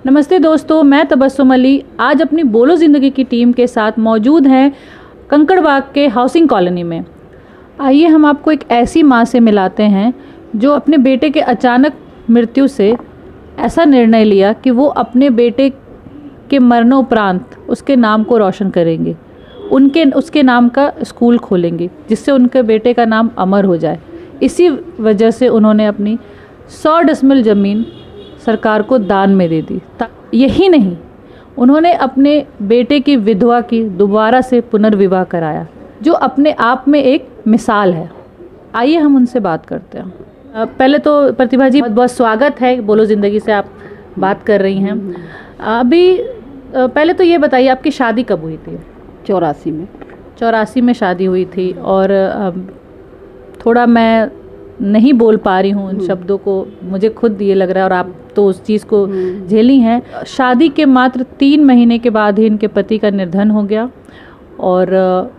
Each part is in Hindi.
नमस्ते दोस्तों, मैं तबस्सुम अली आज अपनी बोलो ज़िंदगी की टीम के साथ मौजूद हैं कंकड़बाग के हाउसिंग कॉलोनी में। आइए हम आपको एक ऐसी माँ से मिलाते हैं जो अपने बेटे के अचानक मृत्यु से ऐसा निर्णय लिया कि वो अपने बेटे के मरणोपरांत उसके नाम को रोशन करेंगे, उसके नाम का स्कूल खोलेंगे जिससे उनके बेटे का नाम अमर हो जाए। इसी वजह से उन्होंने अपनी 100 डिसमिल ज़मीन सरकार को दान में दे दी। यही नहीं, उन्होंने अपने बेटे की विधवा की दोबारा से पुनर्विवाह कराया, जो अपने आप में एक मिसाल है। आइए हम उनसे बात करते हैं। पहले तो प्रतिभा जी बहुत बहुत स्वागत है, बोलो ज़िंदगी से आप बात कर रही हैं। अभी पहले तो ये बताइए आपकी शादी कब हुई थी? 84 में। 84 में शादी हुई थी और थोड़ा मैं नहीं बोल पा रही हूँ उन शब्दों को, मुझे खुद ये लग रहा है और आप तो उस चीज़ को झेली हैं। शादी के मात्र 3 महीने के बाद ही इनके पति का निर्धन हो गया और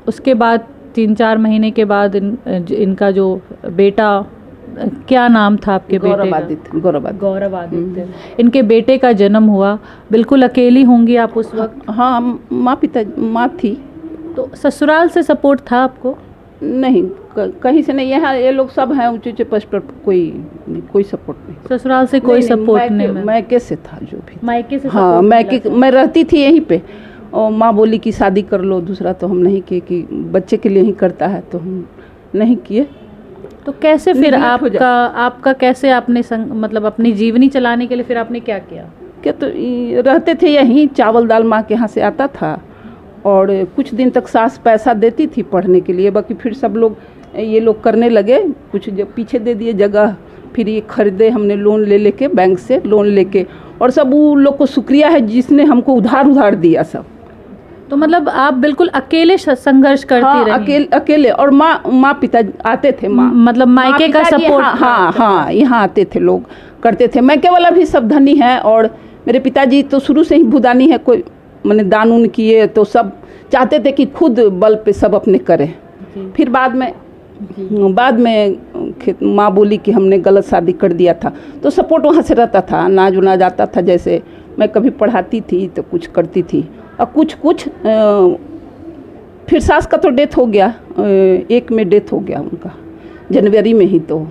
उसके बाद 3-4 महीने के बाद इनका जो बेटा, क्या नाम था आपके बेटे का? गौरवादित्य। इनके बेटे का जन्म हुआ। बिल्कुल अकेली होंगी आप उस वक्त? हाँ, माँ थी। तो ससुराल से सपोर्ट था आपको? नहीं, कहीं से नहीं। यहाँ ये लोग सब हैं ऊंचे पोस्ट पर, कोई सपोर्ट नहीं। ससुराल से कोई सपोर्ट नहीं? मायके से था जो भी। मायके से? हाँ, मैं रहती थी यहीं पे और माँ बोली कि शादी कर लो, दूसरा तो हम नहीं किए, कि बच्चे के लिए ही करता है, तो हम नहीं किए। तो कैसे फिर आपका कैसे आपने मतलब अपनी जीवनी चलाने के लिए फिर आपने क्या किया? क्या तो रहते थे यहीं, चावल दाल माँ के यहाँ से आता था और कुछ दिन तक सास पैसा देती थी पढ़ने के लिए। बाकी फिर सब लोग ये लोग करने लगे, कुछ जब पीछे दे दिए जगह, फिर ये खरीदे हमने लोन लेके, बैंक से लोन लेके, और सब वो लोग को शुक्रिया है जिसने हमको उधार दिया सब। तो मतलब आप बिल्कुल अकेले संघर्ष करती रही? अकेले। और माँ पिता आते थे, मतलब मायके का सपोर्ट? हाँ, यहाँ आते थे लोग, करते थे। मायके वाला भी सब धनी है और मेरे पिताजी तो शुरू से ही भूदानी है, कोई मैंने दान उन किए, तो सब चाहते थे कि खुद बल पे सब अपने करें। फिर बाद में माँ बोली कि हमने गलत शादी कर दिया था, तो सपोर्ट वहाँ से रहता था, अनाज उनाज आता था। जैसे मैं कभी पढ़ाती थी तो कुछ करती थी और कुछ फिर सास का तो डेथ हो गया, 1 में डेथ हो गया उनका, जनवरी में ही। तो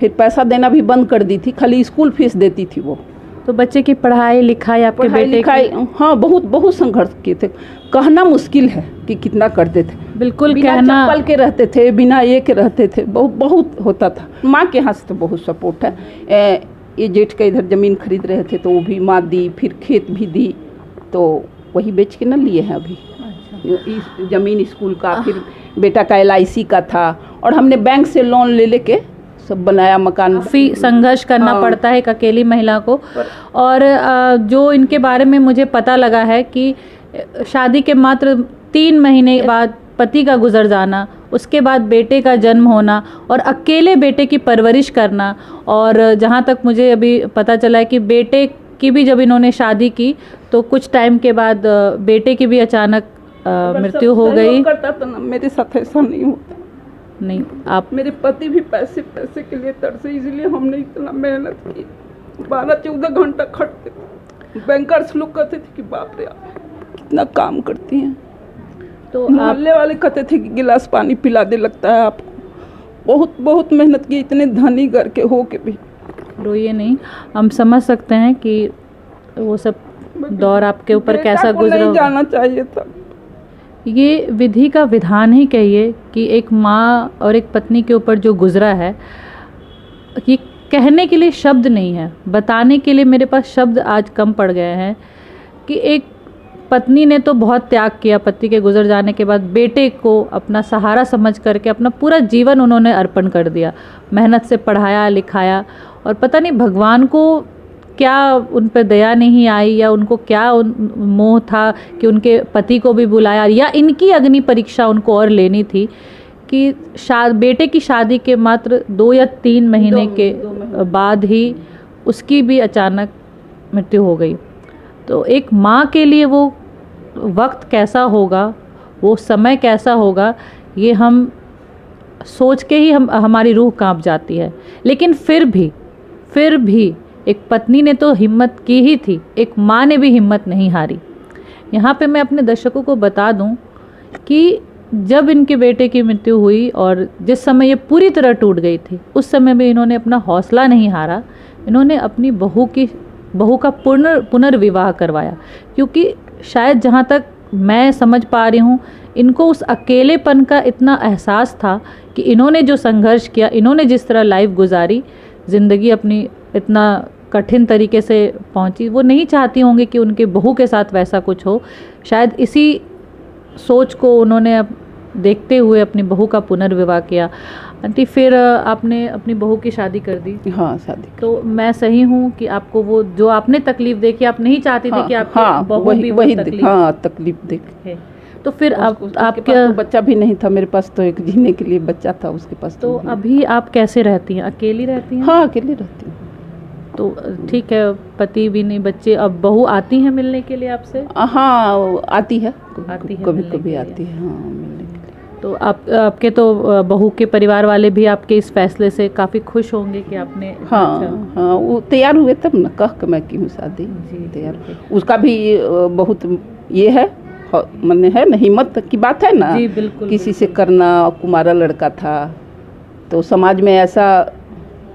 फिर पैसा देना भी बंद कर दी थी, खाली स्कूल फीस देती थी वो। तो बच्चे की पढ़ाई लिखाई, आपके बेटे की? हाँ, बहुत संघर्ष किए थे। कहना मुश्किल है कि कितना करते थे। बिल्कुल, बिना कहना चप्पल के रहते थे, बिना ये के रहते थे, बहुत होता था। माँ के यहाँ से तो बहुत सपोर्ट है। ये जेठ का इधर ज़मीन खरीद रहे थे तो वो भी माँ दी, फिर खेत भी दी, तो वही बेच के न लिए हैं अभी। इस ज़मीन स्कूल का, फिर बेटा का LIC का था, और हमने बैंक से लोन लेके सब बनाया मकान। काफ़ी संघर्ष करना पड़ता है एक अकेली महिला को। और जो इनके बारे में मुझे पता लगा है कि शादी के मात्र 3 महीने बाद पति का गुजर जाना, उसके बाद बेटे का जन्म होना और अकेले बेटे की परवरिश करना, और जहाँ तक मुझे अभी पता चला है कि बेटे की भी जब इन्होंने शादी की तो कुछ टाइम के बाद बेटे की भी अचानक मृत्यु हो गई। करता तो मेरे साथ ऐसा नहीं होता। नहीं, आप? मेरे पति भी पैसे के लिए तरसे, इसलिए हमने इतना मेहनत की। 12-14 घंटा खटते थे। बैंकर्स लोग कहते थे कि बाप रे आप कितना काम करती हैं। तो मोहल्ले वाले कहते थे कि गिलास पानी पिला दे, लगता है आपको। बहुत मेहनत की, इतने धनी घर के हो के भी। रोइए नहीं, हम समझ सकते हैं कि वो सब दौर आपके ऊपर कैसा गुजरा। नहीं जाना चाहिए था। ये विधि का विधान ही कहिए कि एक माँ और एक पत्नी के ऊपर जो गुजरा है, ये कहने के लिए शब्द नहीं है, बताने के लिए मेरे पास शब्द आज कम पड़ गए हैं कि एक पत्नी ने तो बहुत त्याग किया पति के गुजर जाने के बाद, बेटे को अपना सहारा समझ करके अपना पूरा जीवन उन्होंने अर्पण कर दिया, मेहनत से पढ़ाया लिखाया, और पता नहीं भगवान को क्या उन पर दया नहीं आई या उनको क्या मोह था कि उनके पति को भी बुलाया, या इनकी अग्नि परीक्षा उनको और लेनी थी कि बेटे की शादी के मात्र 2 या 3 महीने के बाद ही उसकी भी अचानक मृत्यु हो गई। तो एक माँ के लिए वो वक्त कैसा होगा, वो समय कैसा होगा, ये हम सोच के ही हमारी रूह कांप जाती है। लेकिन फिर भी एक पत्नी ने तो हिम्मत की ही थी, एक माँ ने भी हिम्मत नहीं हारी। यहाँ पे मैं अपने दर्शकों को बता दूं कि जब इनके बेटे की मृत्यु हुई और जिस समय ये पूरी तरह टूट गई थी, उस समय भी इन्होंने अपना हौसला नहीं हारा। इन्होंने अपनी बहू का पुनर्विवाह करवाया, क्योंकि शायद जहाँ तक मैं समझ पा रही हूँ, इनको उस अकेलेपन का इतना एहसास था कि इन्होंने जो संघर्ष किया, इन्होंने जिस तरह लाइफ गुजारी, ज़िंदगी अपनी इतना कठिन तरीके से पहुंची, वो नहीं चाहती होंगी कि उनके बहू के साथ वैसा कुछ हो। शायद इसी सोच को उन्होंने अब देखते हुए अपनी बहू का पुनर्विवाह किया। आंटी, फिर आपने अपनी बहू की शादी कर दी? हाँ, शादी। तो मैं सही हूँ कि आपको वो जो आपने तकलीफ देखी, आप नहीं चाहती थी कि आपकी बहू भी वो तकलीफ देखे। तो फिर आपके तो बच्चा भी नहीं था मेरे पास, तो एक जीने के लिए बच्चा था उसके पास। तो अभी आप कैसे रहती हैं? अकेली रहती हैं? हाँ, अकेली रहती हूँ। तो ठीक है, पति भी नहीं, बच्चे। अब बहू आती हैं मिलने के लिए आपसे? हाँ, आती है, कभी कभी आती है, हाँ, मिलने के लिए। तो आपके तो बहू के परिवार वाले भी आपके इस फैसले से काफ़ी खुश होंगे कि आपने। हाँ, हाँ, वो तैयार हुए तब न, कह के मैं की हूँ शादी। तैयार उसका भी बहुत ये है, मन है ना, हिम्मत की बात है ना। जी, बिल्कुल, किसी से करना। कुमारा लड़का था, तो समाज में ऐसा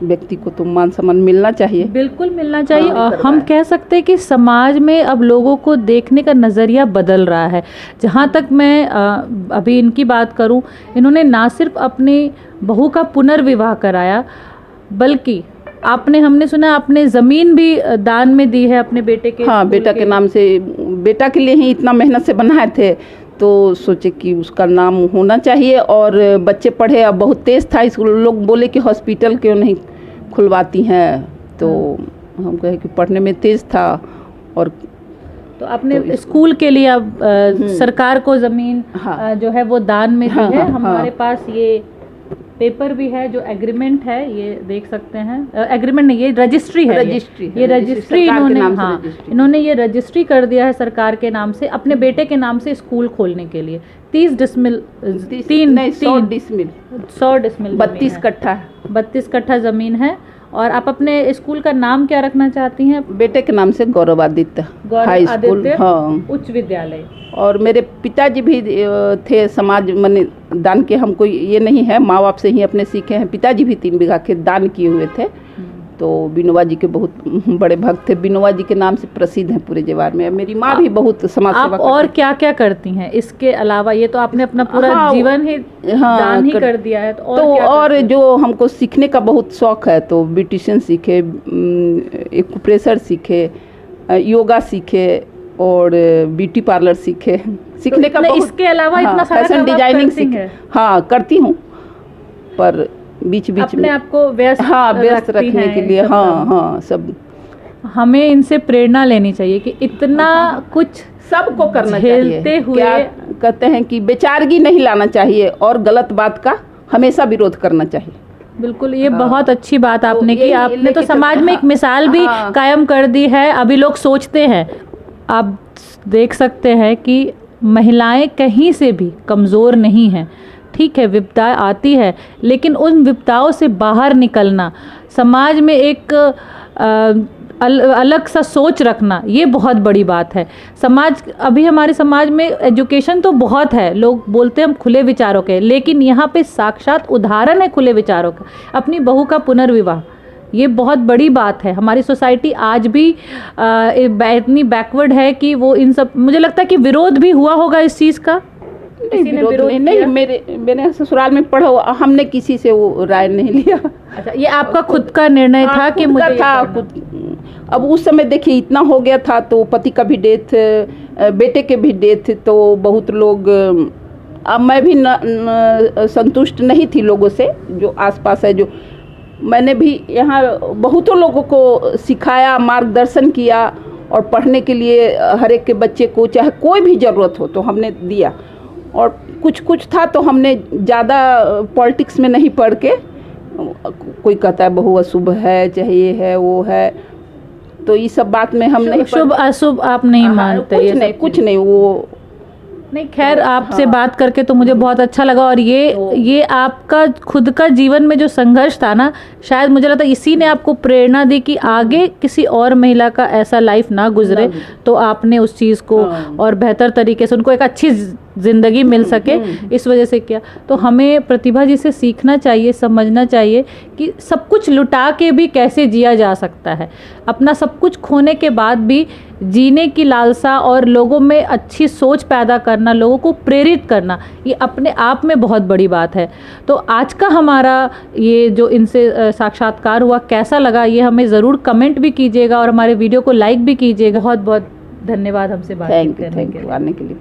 व्यक्ति को तो मान सम्मान मिलना चाहिए। बिल्कुल मिलना चाहिए। हम कह सकते हैं कि समाज में अब लोगों को देखने का नज़रिया बदल रहा है। जहाँ तक मैं अभी इनकी बात करूँ, इन्होंने ना सिर्फ अपनी बहू का पुनर्विवाह कराया, बल्कि हमने सुना आपने ज़मीन भी दान में दी है अपने बेटे के। हाँ, बेटा के नाम से। बेटा के लिए ही इतना मेहनत से बनाए थे, तो सोचे कि उसका नाम होना चाहिए और बच्चे पढ़े। अब बहुत तेज़ था स्कूल, लोग बोले कि हॉस्पिटल क्यों नहीं खुलवाती हैं, तो हम कहे कि पढ़ने में तेज़ था। और तो आपने स्कूल के लिए अब सरकार को ज़मीन जो है वो दान में दी है। हमारे पास ये पेपर भी है, जो एग्रीमेंट है, ये देख सकते हैं। एग्रीमेंट नहीं, ये रजिस्ट्री है। ये रजिस्ट्री इन्होंने ये रजिस्ट्री कर दिया है सरकार के नाम से, अपने बेटे के नाम से स्कूल खोलने के लिए। 100 डिसमिल 32 कट्ठा 32 कट्ठा ज़मीन है। और आप अपने स्कूल का नाम क्या रखना चाहती हैं? बेटे के नाम से गौरवादित्य हाई स्कूल, हाँ, उच्च विद्यालय। और मेरे पिताजी भी थे समाज मन दान के। हमको ये नहीं है, माँ बाप से ही अपने सीखे हैं। पिताजी भी 3 बीघा खेत दान किए हुए थे। तो विनोबा जी के बहुत बड़े भक्त थे। विनोबा जी के नाम से प्रसिद्ध हैं पूरे जवार में। मेरी माँ भी बहुत समाज सेवा करती। और क्या क्या करती हैं इसके अलावा? ये तो आपने अपना पूरा जीवन ही दान ही कर दिया है। तो और जो हमको सीखने का बहुत शौक है, तो ब्यूटिशियन सीखे, एक्यूप्रेशर सीखे, योगा सीखे और ब्यूटी पार्लर सीखने का बहुत। इसके अलावा इतना सारा फैशन डिजाइनिंग सीखे। हाँ, करती हूँ, पर बीच में अपने आपको व्यस्त रखने के लिए। हाँ, सब। हमें इनसे प्रेरणा लेनी चाहिए कि इतना कुछ सबको करना चाहिए। हुए क्या कहते हैं कि बेचारगी नहीं लाना चाहिए और गलत बात का हमेशा विरोध करना चाहिए। बिल्कुल, ये बहुत अच्छी बात आपने की। आपने तो समाज में एक मिसाल भी कायम कर दी है। अभी लोग सोचते हैं, आप देख सकते हैं कि महिलाएं कहीं से भी कमज़ोर नहीं हैं। ठीक है, विपदा आती है, लेकिन उन विपदाओं से बाहर निकलना, समाज में एक अलग सा सोच रखना, ये बहुत बड़ी बात है। अभी हमारे समाज में एजुकेशन तो बहुत है, लोग बोलते हैं हम खुले विचारों के, लेकिन यहाँ पे साक्षात उदाहरण है खुले विचारों का। अपनी बहू का पुनर्विवाह, ये बहुत बड़ी बात है। हमारी सोसाइटी आज भी इतनी बैकवर्ड है कि वो इन सब, मुझे लगता है कि विरोध भी हुआ होगा इस चीज़ का। नहीं, मेरे ससुराल में पढ़ो, हमने किसी से वो राय नहीं लिया। अच्छा, ये आपका खुद का निर्णय था कि मुझे था अब उस समय देखिए इतना हो गया था, तो पति का भी डेथ, बेटे के भी डेथ, तो बहुत लोग, अब मैं भी संतुष्ट नहीं थी लोगों से जो आसपास है। जो मैंने भी यहाँ बहुतों लोगों को सिखाया, मार्गदर्शन किया, और पढ़ने के लिए हर एक के बच्चे को चाहे कोई भी ज़रूरत हो तो हमने दिया। और कुछ था तो हमने ज़्यादा पॉलिटिक्स में नहीं पढ़ के, कोई कहता है बहू अशुभ है, चाहे ये है वो है, तो ये सब बात में हम नहीं। शुभ अशुभ आप नहीं मानते? कुछ नहीं, वो नहीं, खैर आपसे बात करके तो मुझे बहुत अच्छा लगा। और ये आपका खुद का जीवन में जो संघर्ष था ना, शायद मुझे लगता है इसी ने आपको प्रेरणा दी कि आगे किसी और महिला का ऐसा लाइफ ना गुजरे, तो आपने उस चीज़ को और बेहतर तरीके से उनको एक अच्छी ज़िंदगी मिल सके, इस वजह से किया। तो हमें प्रतिभा जी से सीखना चाहिए, समझना चाहिए कि सब कुछ लुटा के भी कैसे जिया जा सकता है, अपना सब कुछ खोने के बाद भी जीने की लालसा और लोगों में अच्छी सोच पैदा करना, लोगों को प्रेरित करना, ये अपने आप में बहुत बड़ी बात है। तो आज का हमारा ये जो इनसे साक्षात्कार हुआ कैसा लगा, ये हमें ज़रूर कमेंट भी कीजिएगा और हमारे वीडियो को लाइक भी कीजिएगा। बहुत बहुत धन्यवाद हमसे बात करने के लिए।